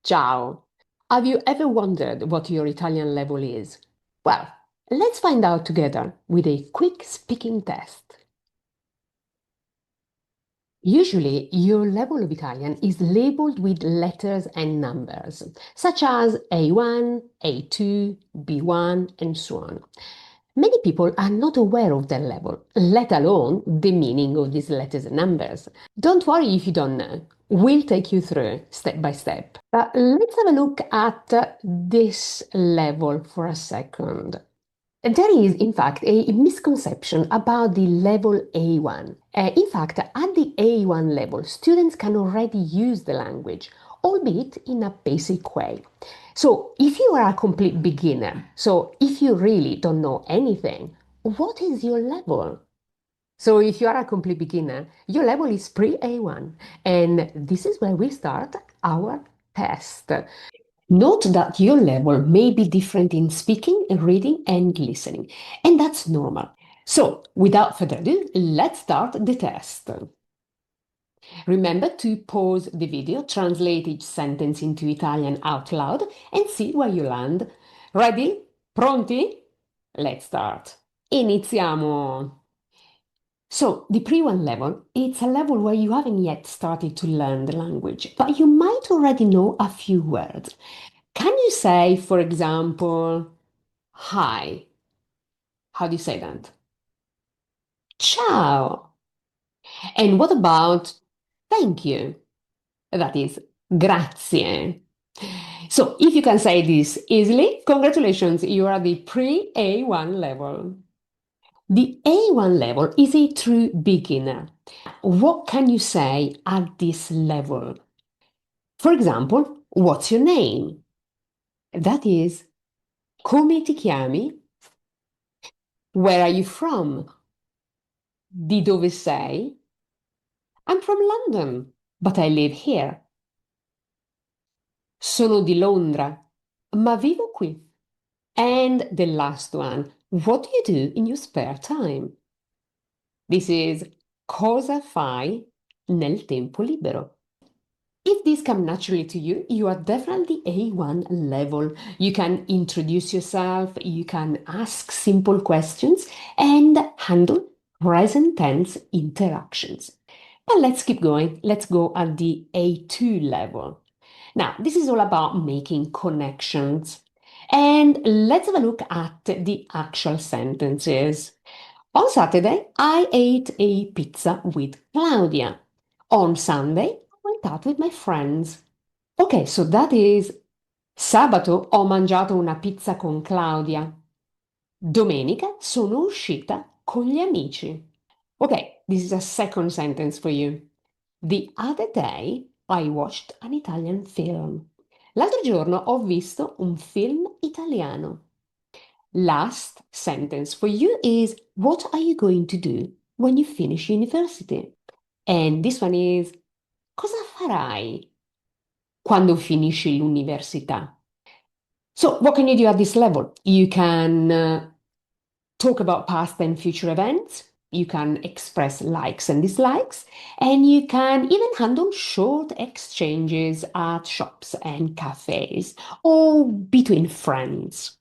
Ciao. Have you ever wondered what your Italian level is? Well, let's find out together with a quick speaking test. Usually, your level of Italian is labeled with letters and numbers, such as A1, A2, B1, and so on. Many people are not aware of their level, let alone the meaning of these letters and numbers. Don't worry if you don't know. We'll take you through step by step. Let's have a look at this level for a second. There is, in fact, a misconception about the level A1. In fact, at the A1 level, students can already use the language, albeit in a basic way. So, if you are a complete beginner, so if you really don't know anything, what is your level? So, if you are a complete beginner, your level is pre A1, and this is where we start our test. Note that your level may be different in speaking, reading, and listening, and that's normal. So, without further ado, let's start the test. Remember to pause the video, translate each sentence into Italian out loud, and see where you land. Ready? Pronti? Let's start. Iniziamo! So, the pre-1 level, it's a level where you haven't yet started to learn the language, but you might already know a few words. Can you say, for example, hi? How do you say that? Ciao. And what about thank you? That is grazie. So if you can say this easily, congratulations, you are the pre-A1 level. The A1 level is a true beginner. What can you say at this level? For example, what's your name? That is come ti chiami? Where are you from? Di dove sei? I'm from London, but I live here. Sono di Londra, ma vivo qui. And the last one, what do you do in your spare time? This is cosa fai nel tempo libero. If these come naturally to you, you are definitely A1 level. You can introduce yourself, you can ask simple questions, and handle present tense interactions. But let's keep going. Let's go at the A2 level. Now, this is all about making connections. And let's have a look at the actual sentences. On Saturday, I ate a pizza with Claudia. On Sunday, I went out with my friends. Okay, so that is Sabato ho mangiato una pizza con Claudia. Domenica sono uscita con gli amici. Okay, this is a second sentence for you. The other day I watched an Italian film. L'altro giorno ho visto un film italiano. Last sentence for you is what are you going to do when you finish university? And this one is cosa farai quando finisci l'università? So, what can you do at this level? You can talk about past and future events. You can express likes and dislikes, and you can even handle short exchanges at shops and cafes or between friends.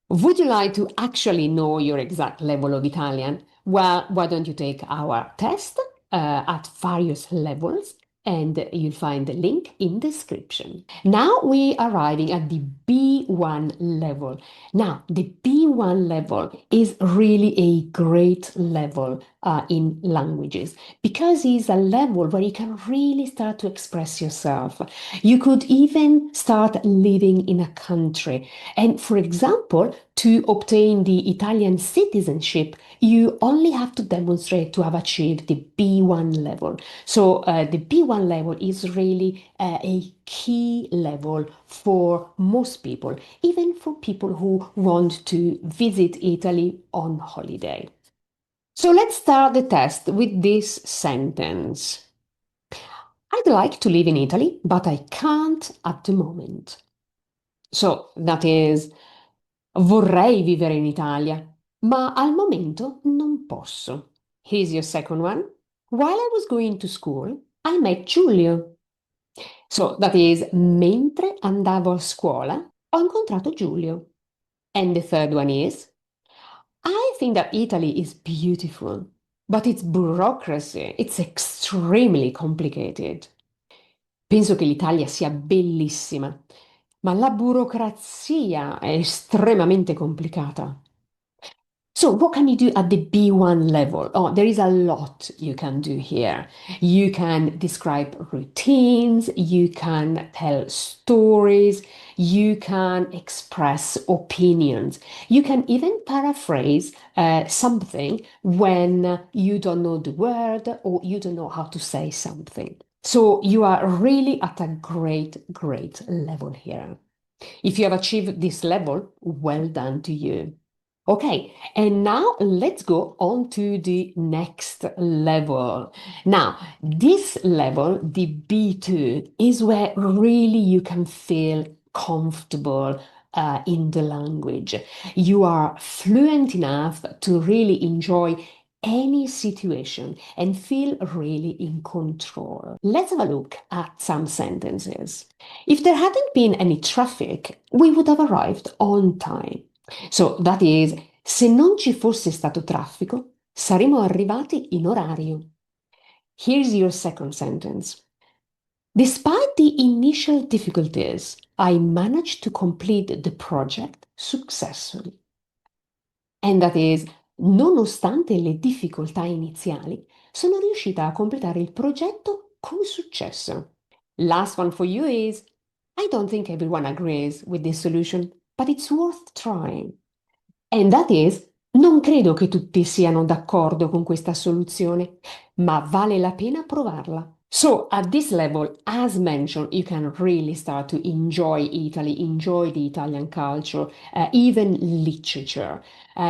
Would you like to actually know your exact level of Italian? Well, why don't you take our test at various levels and you'll find the link in description. Now we are arriving at the B1 level. Now, the B1 level is really a great level in languages because it's a level where you can really start to express yourself. You could even start living in a country. And for example, to obtain the Italian citizenship, you only have to demonstrate to have achieved the B1 level. So the B1 level is really a key level for most people, even for people who want to visit Italy on holiday. So let's start the test with this sentence. I'd like to live in Italy, but I can't at the moment. So that is Vorrei vivere in Italia, ma al momento non posso. Here's your second one. While I was going to school, I met Giulio. So that is, mentre andavo a scuola, ho incontrato Giulio. And the third one is, I think that Italy is beautiful, but its bureaucracy, it's extremely complicated. Penso che l'Italia sia bellissima, ma la burocrazia è estremamente complicata. So, what can you do at the B1 level? Oh, there is a lot you can do here. You can describe routines, you can tell stories, you can express opinions. You can even paraphrase something when you don't know the word or you don't know how to say something. So, you are really at a great level here. If you have achieved this level, well done to you. Okay, and now let's go on to the next level. Now, this level, the B2, is where really you can feel comfortable in the language. You are fluent enough to really enjoy any situation and feel really in control. Let's have a look at some sentences. If there hadn't been any traffic, we would have arrived on time. So that is, se non ci fosse stato traffico, saremmo arrivati in orario. Here's your second sentence. Despite the initial difficulties, I managed to complete the project successfully. And that is, nonostante le difficoltà iniziali, sono riuscita a completare il progetto con successo. Last one for you is, I don't think everyone agrees with this solution, but it's worth trying. And that is, non credo che tutti siano d'accordo con questa soluzione, ma vale la pena provarla. So, at this level, as mentioned, you can really start to enjoy Italy, enjoy the Italian culture, even literature.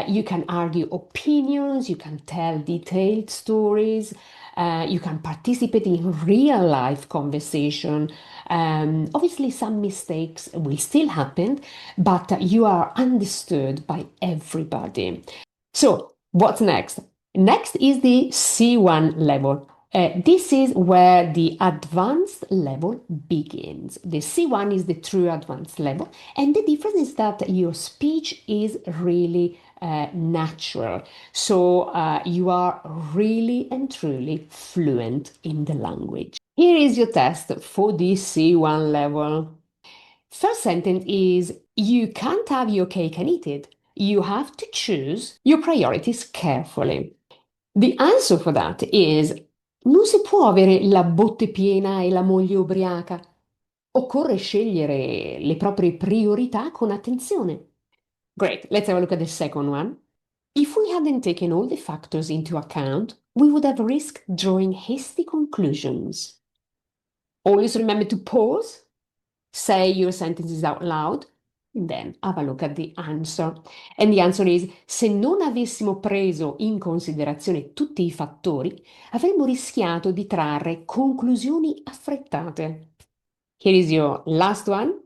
You can argue opinions, you can tell detailed stories, you can participate in real life conversation. Obviously, some mistakes will still happen, but you are understood by everybody. So, what's next? Next is the C1 level. This is where the advanced level begins. The C1 is the true advanced level, and the difference is that your speech is really natural. So you are really and truly fluent in the language. Here is your test for the C1 level. First sentence is, you can't have your cake and eat it. You have to choose your priorities carefully. The answer for that is, non si può avere la botte piena e la moglie ubriaca. Occorre scegliere le proprie priorità con attenzione. Great, let's have a look at the second one. If we hadn't taken all the factors into account, we would have risked drawing hasty conclusions. Always remember to pause, say your sentences out loud, and then have a look at the answer. And the answer is, se non avessimo preso in considerazione tutti i fattori, avremmo rischiato di trarre conclusioni affrettate. Here is your last one.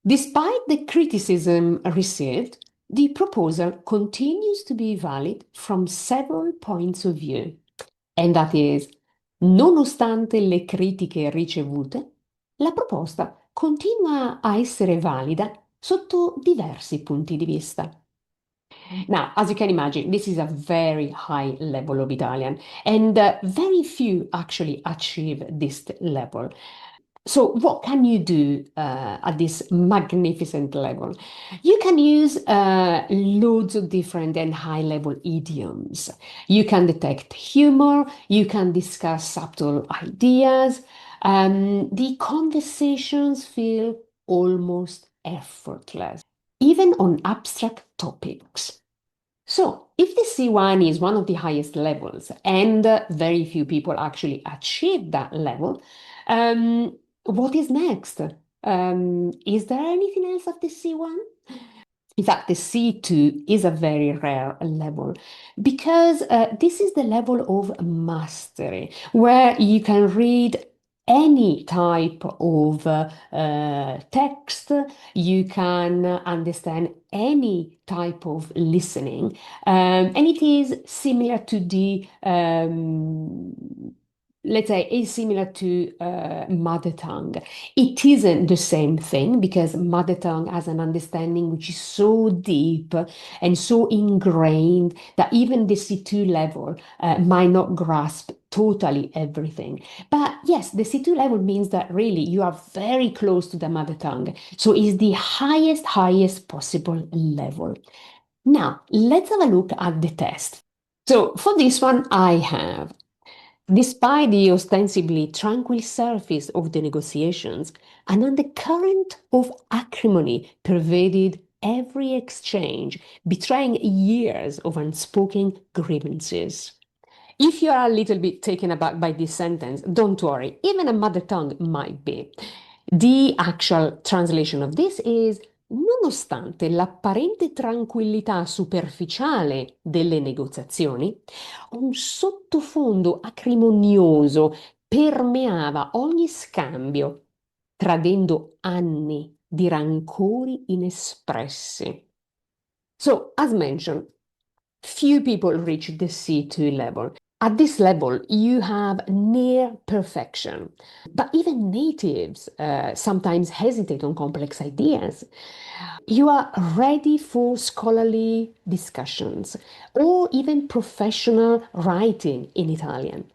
Despite the criticism received, the proposal continues to be valid from several points of view. And that is, nonostante le critiche ricevute, la proposta continua a essere valida sotto diversi punti di vista. Now, as you can imagine, this is a very high level of Italian, and very few actually achieve this level. So, what can you do at this magnificent level? You can use loads of different and high level idioms. You can detect humor, you can discuss subtle ideas. The conversations feel almost effortless, even on abstract topics. So, if the C1 is one of the highest levels and very few people actually achieve that level, what is next? Is there anything else of the C1? In fact, the C2 is a very rare level because this is the level of mastery where you can read any type of text, you can understand any type of listening, and it is similar to the let's say, is similar to mother tongue. It isn't the same thing because mother tongue has an understanding which is so deep and so ingrained that even the C2 level might not grasp totally everything. But yes, the C2 level means that really you are very close to the mother tongue. So it's the highest possible level. Now, let's have a look at the test. So for this one, I have. Despite the ostensibly tranquil surface of the negotiations, an undercurrent of acrimony pervaded every exchange, betraying years of unspoken grievances. If you are a little bit taken aback by this sentence, don't worry, even a mother tongue might be. The actual translation of this is: nonostante l'apparente tranquillità superficiale delle negoziazioni, un sottofondo acrimonioso permeava ogni scambio, tradendo anni di rancori inespressi. So, as mentioned, few people reach the C2 level. At this level, you have near perfection. But even natives sometimes hesitate on complex ideas. You are ready for scholarly discussions or even professional writing in Italian.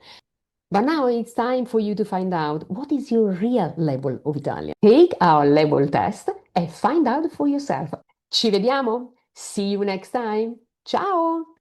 But now it's time for you to find out what is your real level of Italian. Take our level test and find out for yourself. Ci vediamo? See you next time. Ciao!